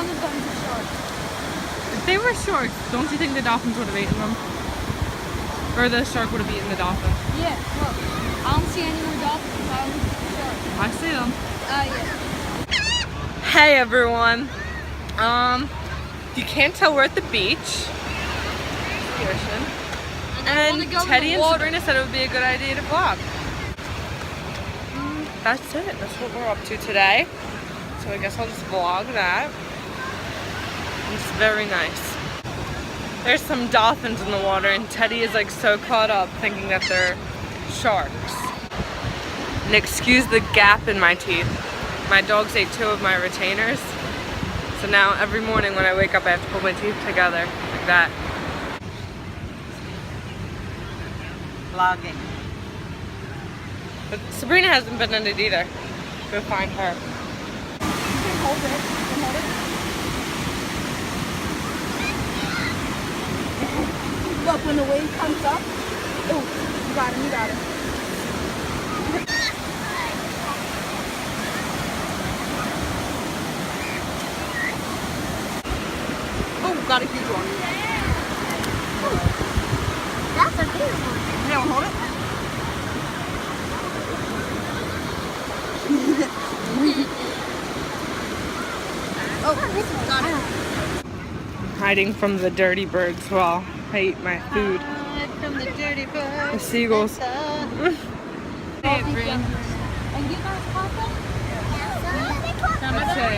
one of them is sharks. If they were sharks, don't you think the dolphins would have eaten them? Or the shark would have eaten the dolphin? Yeah, look. I don't see any more dolphins. I only see sharks. I see them. Yeah. Hey everyone. You can't tell we're at the beach. The ocean. And Teddy and Sabrina said it would be a good idea to vlog. That's it. That's what we're up to today. So I guess I'll just vlog that. It's very nice. There's some dolphins in the water and Teddy is like so caught up thinking that they're sharks. And excuse the gap in my teeth. My dogs ate 2 of my retainers. So now every morning when I wake up I have to pull my teeth together like that. Vlogging. But Sabrina hasn't been in it either. Go find her. You can hold it. You can hold it. Look, when the wave comes up. Oh, you got him, you got him. Oh, got a huge one. That's a big one. You don't hold it? Oh, got it. Hiding from the dirty birds while I eat my food. From the dirty birds. The seagulls. And you guys caught them? Let's say.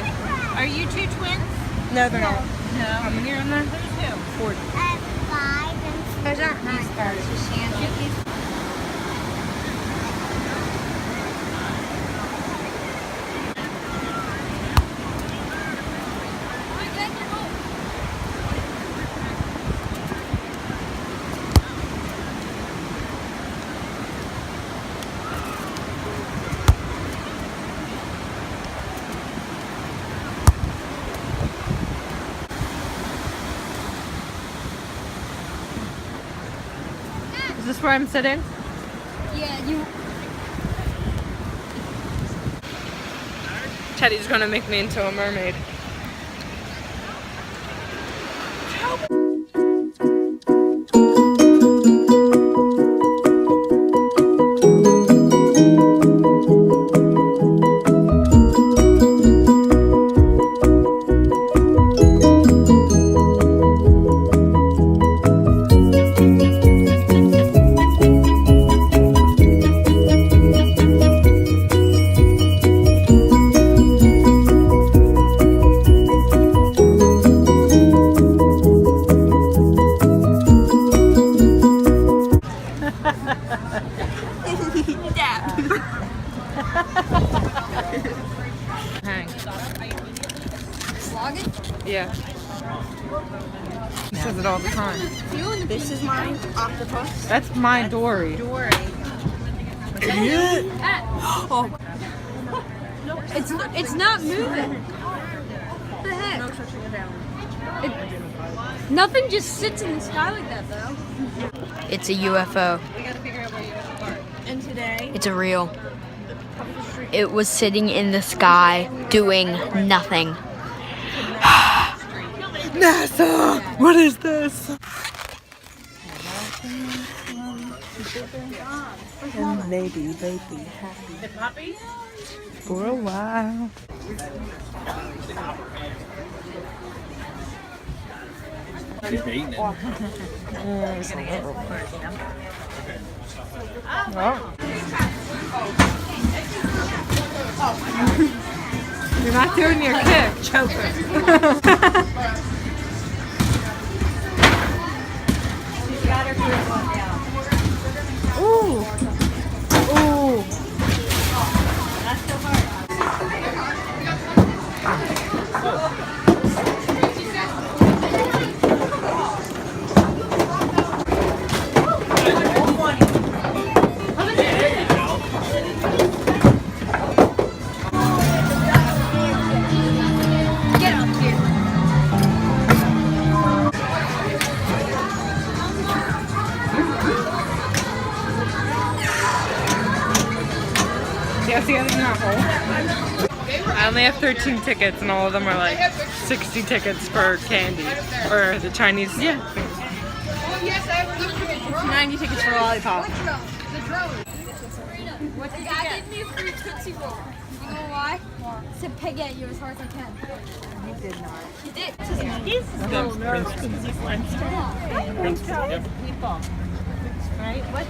Are you 2 twins? No, they're not. No. How many are in there? Who's who? 40. 5 and Those aren't nice birds. Is this where I'm sitting? Yeah, you. Teddy's gonna make me into a mermaid. Hang. Vlogging? Yeah. He says it all the time. This is my octopus. That's my Dory. Dory. Oh. It's not moving. What the heck? Nothing just sits in the sky like that though. It's a UFO. And today, It's a real. It was sitting in the sky doing nothing. NASA! What is this? And they be happy. The puppy? For a while. Keep eating it. You're not doing your kick. Ooh. Ooh. Yeah, see, I think not hole. I only have 13 tickets and all of them are like 60 tickets for candy. Or the Chinese. Yeah. 90 tickets for a lollipop. What did you get? Give me a free Tootsie Roll. You know why? To peg at you as hard as I can. You did not. You did. He's a little nervous because he's Princeton. People. Right? What?